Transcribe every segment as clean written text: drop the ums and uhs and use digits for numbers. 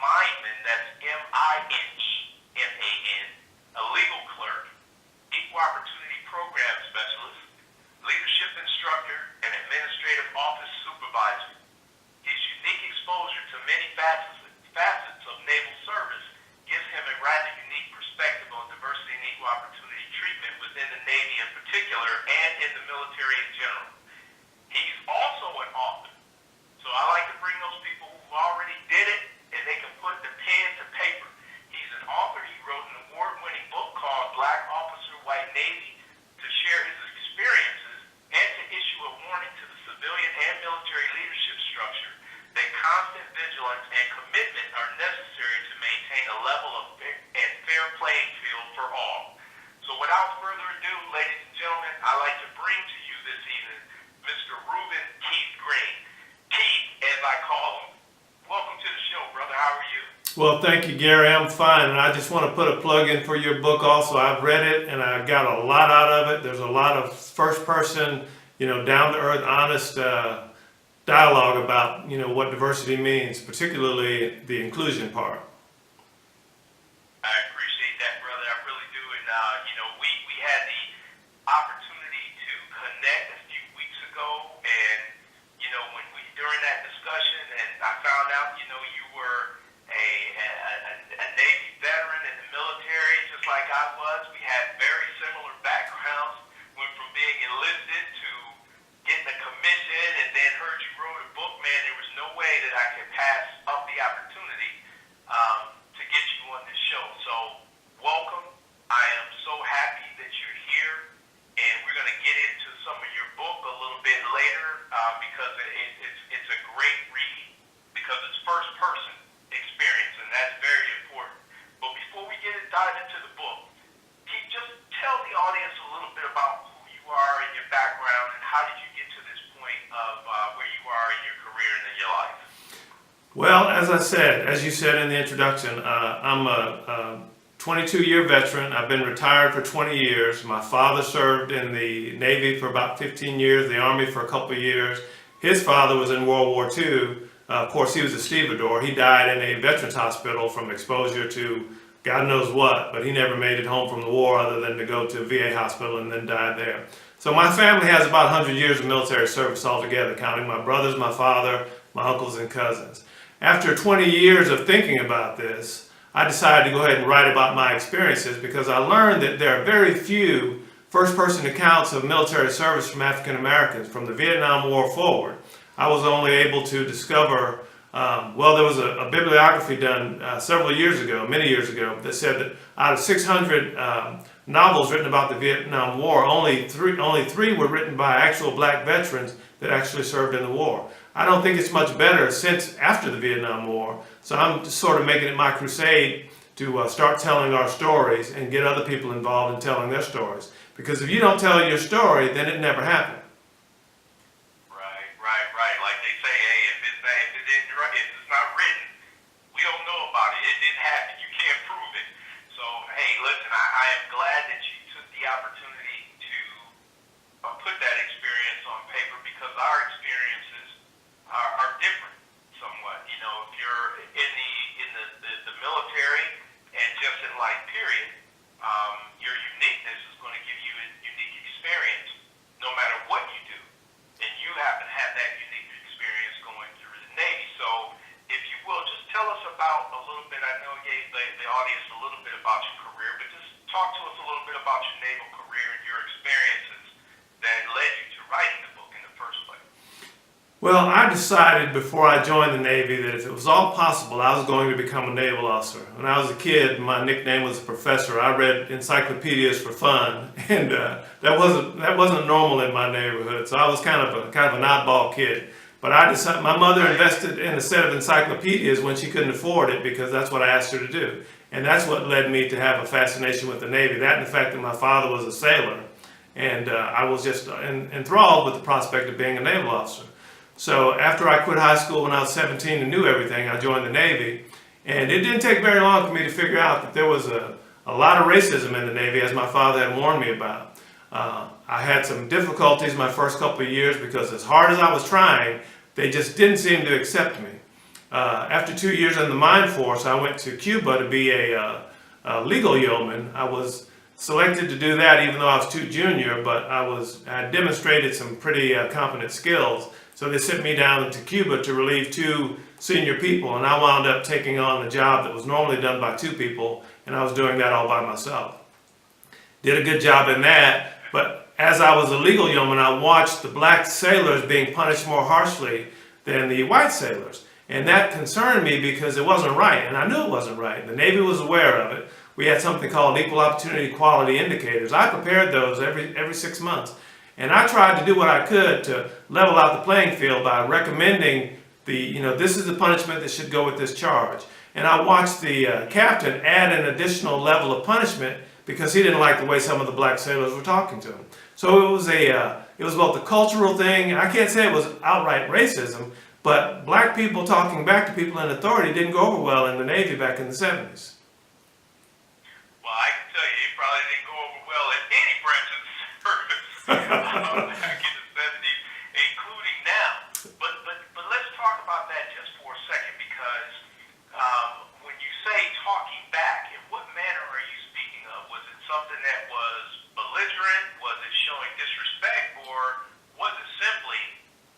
Mineman, that's Mineman, a legal clerk, equal opportunity program specialist, leadership instructor, and administrative office supervisor. His unique exposure to many facets of naval service gives him a rather unique perspective on diversity and equal opportunity treatment within the Navy in particular and in the military in general. He's also an author. So I like to bring those people who already did it and they can put the pen to paper. He's an author. He wrote an award-winning book called Black Officer, White Navy to share his experiences and to issue a warning to the civilian and military leadership structure that constant vigilance and commitment are necessary to maintain a level of fair playing field for all. So without further ado, ladies and gentlemen, I'd like to bring to you this evening Mr. Reuben Keith Green. Keith, as I call him. Welcome to the show, brother. How are you? Well, thank you, Gary. I'm fine, and I just want to put a plug in for your book also. I've read it, and I got a lot out of it. There's a lot of first-person, down-to-earth, honest dialogue about, what diversity means, particularly the inclusion part. I appreciate that, brother. I really do. And, we had the opportunity to connect a few weeks ago, and, during that discussion, and I found out, you were a Navy veteran in the military, just like I was. We had very similar backgrounds. Went from being enlisted to getting a commission, and then heard you wrote a book. Man, there was no way that I could pass up the opportunity to get you on this show. So, welcome. I am so happy that you're here, and we're going to get into some of your book a little bit later because it's a great read because it's first-person experience, and that's very important. But before we dive into the book, can you just tell the audience a little bit about who you are and your background, and how did you get to this point of where you are in your career and in your life? Well, as you said in the introduction, I'm a 22-year veteran. I've been retired for 20 years. My father served in the Navy for about 15 years, the Army for a couple of years. His father was in World War II. Of course, he was a stevedore. He died in a veterans hospital from exposure to God knows what, but he never made it home from the war other than to go to a VA hospital and then died there. So my family has about 100 years of military service altogether, counting my brothers, my father, my uncles, and cousins. After 20 years of thinking about this, I decided to go ahead and write about my experiences because I learned that there are very few first-person accounts of military service from African Americans from the Vietnam War forward. I was only able to discover, there was a bibliography done many years ago, that said that out of 600 novels written about the Vietnam War, only three were written by actual black veterans that actually served in the war. I don't think it's much better since after the Vietnam War, so I'm just sort of making it my crusade to start telling our stories and get other people involved in telling their stories. Because if you don't tell your story, then it never happened. Right. Like they say, hey, if it's not written, we don't know about it. It didn't happen. You can't prove it. So, hey, listen, I am glad that you took the opportunity to put that experience on paper because our experiences are different somewhat. If you're in the military and just in life, period, your uniqueness is going to give you a unique experience no matter what you do. And you happen to have that unique experience going through the Navy. So, if you will, just tell us about a little bit. I know you gave the audience a little bit about your career, but just talk to us a little bit about your naval career and your experiences that led you to writing the book in the first place. Well, I decided before I joined the Navy that if it was all possible, I was going to become a naval officer. When I was a kid, my nickname was Professor. I read encyclopedias for fun, and that wasn't normal in my neighborhood. So I was kind of an oddball kid. But I decided my mother invested in a set of encyclopedias when she couldn't afford it because that's what I asked her to do, and that's what led me to have a fascination with the Navy. That and the fact that my father was a sailor, and I was just enthralled with the prospect of being a naval officer. So after I quit high school when I was 17 and knew everything, I joined the Navy. And it didn't take very long for me to figure out that there was a lot of racism in the Navy, as my father had warned me about. I had some difficulties my first couple of years because as hard as I was trying, they just didn't seem to accept me. after 2 years in the mine force, I went to Cuba to be a legal yeoman. I was selected to do that even though I was too junior, but I had demonstrated some pretty competent skills. So they sent me down to Cuba to relieve 2 senior people, and I wound up taking on a job that was normally done by 2 people, and I was doing that all by myself. Did a good job in that, but as I was a legal yeoman, I watched the black sailors being punished more harshly than the white sailors. And that concerned me because it wasn't right, and I knew it wasn't right. The Navy was aware of it. We had something called equal opportunity quality indicators. I prepared those every 6 months. And I tried to do what I could to level out the playing field by recommending this is the punishment that should go with this charge. And I watched the captain add an additional level of punishment because he didn't like the way some of the black sailors were talking to him. So it was both a cultural thing. I can't say it was outright racism, but black people talking back to people in authority didn't go over well in the Navy back in the 70s. Well, I can tell you, it probably didn't go over well in any branch of the service back in the 70s, including now. But let's talk about that just for a second, because when you say talking back, in what manner are you speaking of? Was it something that was belligerent? Was it showing disrespect? Or was it simply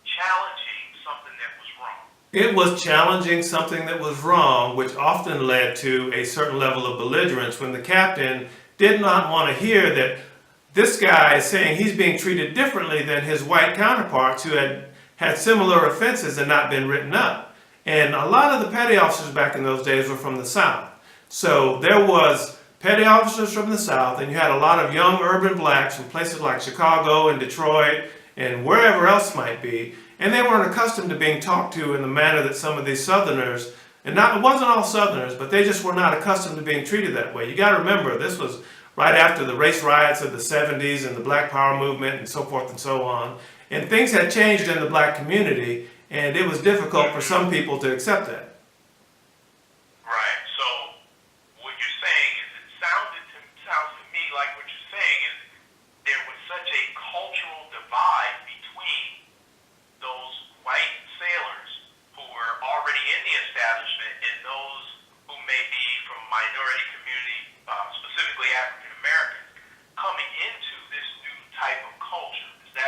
challenging something that was wrong? It was challenging something that was wrong, which often led to a certain level of belligerence when the captain did not want to hear that this guy is saying he's being treated differently than his white counterparts who had similar offenses and not been written up. And a lot of the petty officers back in those days were from the South. So there was petty officers from the South, and you had a lot of young urban blacks from places like Chicago and Detroit and wherever else might be. And they weren't accustomed to being talked to in the manner that some of these Southerners, it wasn't all Southerners, but they just were not accustomed to being treated that way. You got to remember, this was right after the race riots of the 70s and the Black Power movement and so forth and so on. And things had changed in the black community, and it was difficult for some people to accept that. Right. So what you're saying is, it sounds to me like what you're saying is there was such a cultural divide between those white sailors who were already in the establishment and those who may be from minority community, specifically African Americans, coming into this new type of culture. Is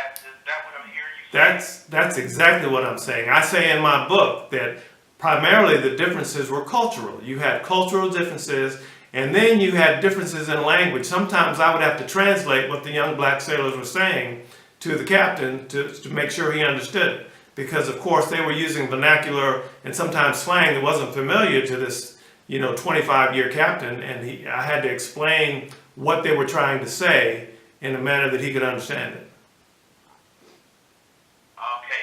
that what I'm hearing you say? That's exactly what I'm saying. I say in my book that primarily the differences were cultural. You had cultural differences, and then you had differences in language. Sometimes I would have to translate what the young black sailors were saying to the captain to make sure he understood it. Because of course they were using vernacular and sometimes slang that wasn't familiar to this 25-year captain, and I had to explain what they were trying to say in a manner that he could understand it. Okay,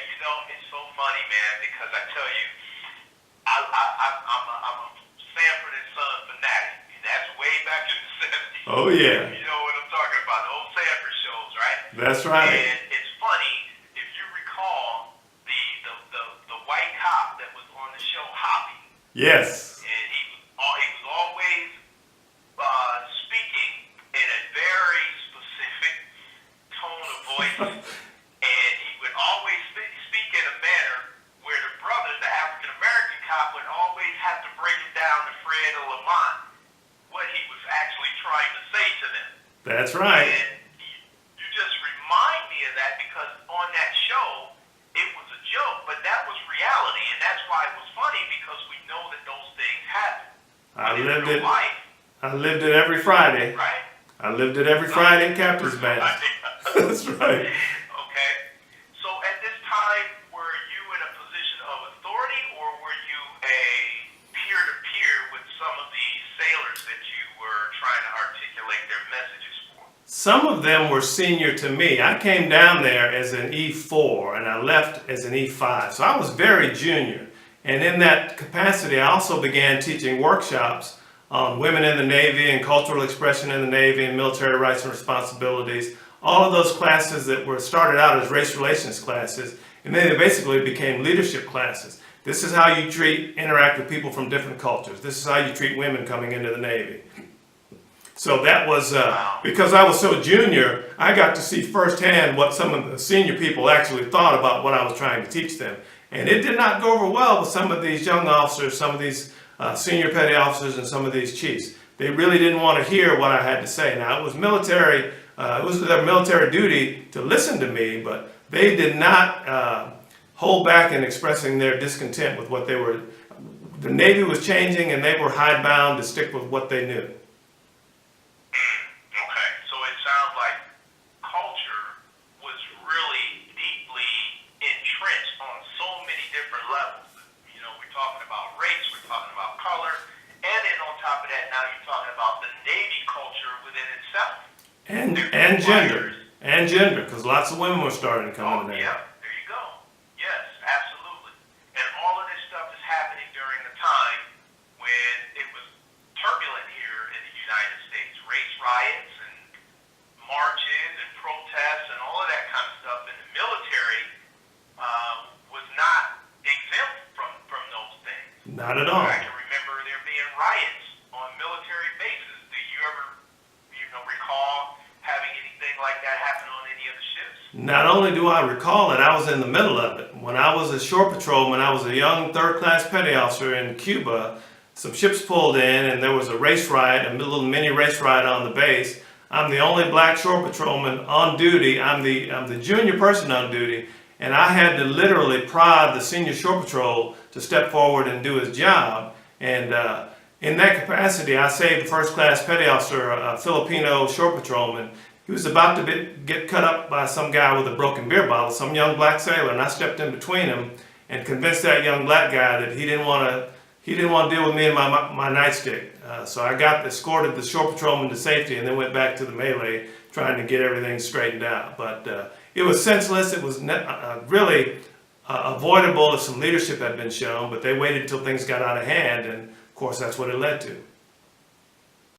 it's so funny, man, because I tell you, I'm a Sanford and Son fanatic, and that's way back in the 70s. Oh yeah. You know what I'm talking about, the old Sanford shows, right? That's right. And it's funny, if you recall the white cop that was on the show Hoppy. Yes. And he was always speaking in a very specific tone of voice, and he would always speak in a manner where the brother, the African American cop, would always have to break it down to Fred or Lamont what he was actually trying to say to them. That's right. And you just remind me of that, because on that show, it was a joke, but that was reality, and that's why it was funny, because we know that those things happen. I lived it. Life, I lived it every Friday. right? I lived it every Friday in Captain's Band. That's right. Okay. So at this time, were you in a position of authority, or were you a peer-to-peer with some of the sailors that you were trying to articulate their messages for? Some of them were senior to me. I came down there as an E4 and I left as an E5. So I was very junior. And in that capacity, I also began teaching workshops on women in the Navy and cultural expression in the Navy and military rights and responsibilities. All of those classes that were started out as race relations classes, and then they basically became leadership classes. This is how you interact with people from different cultures. This is how you treat women coming into the Navy. So that was, because I was so junior, I got to see firsthand what some of the senior people actually thought about what I was trying to teach them. And it did not go over well with some of these young officers, some of these senior petty officers, and some of these chiefs. They really didn't want to hear what I had to say. Now, it was military, it was their military duty to listen to me, but they did not hold back in expressing their discontent with what they were. The Navy was changing, and they were hidebound to stick with what they knew. Okay, so it sounds like culture was really deeply entrenched on so many different levels. You know, we're talking about race, we're talking about color, and then on top of that, now you're talking about the Navy culture within itself. And gender, because lots of women were starting to come in the Navy. Yeah, there you go. Yes, absolutely. And all of this stuff is happening during the time when it was turbulent here in the United States. Race riots and marches and protests and all of that kind of stuff. And the military was not exempt from those things. Not at all. I can remember there being riots on military bases. Do you ever, recall having anything like that happen on any of the ships? Not only do I recall it, I was in the middle of it. When I was a shore patrolman, I was a young third-class petty officer in Cuba. Some ships pulled in, and there was a race riot, a little mini race riot on the base. I'm the only black shore patrolman on duty. I'm the junior person on duty, and I had to literally prod the senior shore patrol to step forward and do his job. And in that capacity, I saved the first-class petty officer, a Filipino shore patrolman. He was about to get cut up by some guy with a broken beer bottle, some young black sailor, and I stepped in between him and convinced that young black guy that he didn't want to deal with me and my nightstick. So I escorted the shore patrolman to safety, and then went back to the melee trying to get everything straightened out. But it was senseless. It was really avoidable if some leadership had been shown, but they waited until things got out of hand, and of course that's what it led to.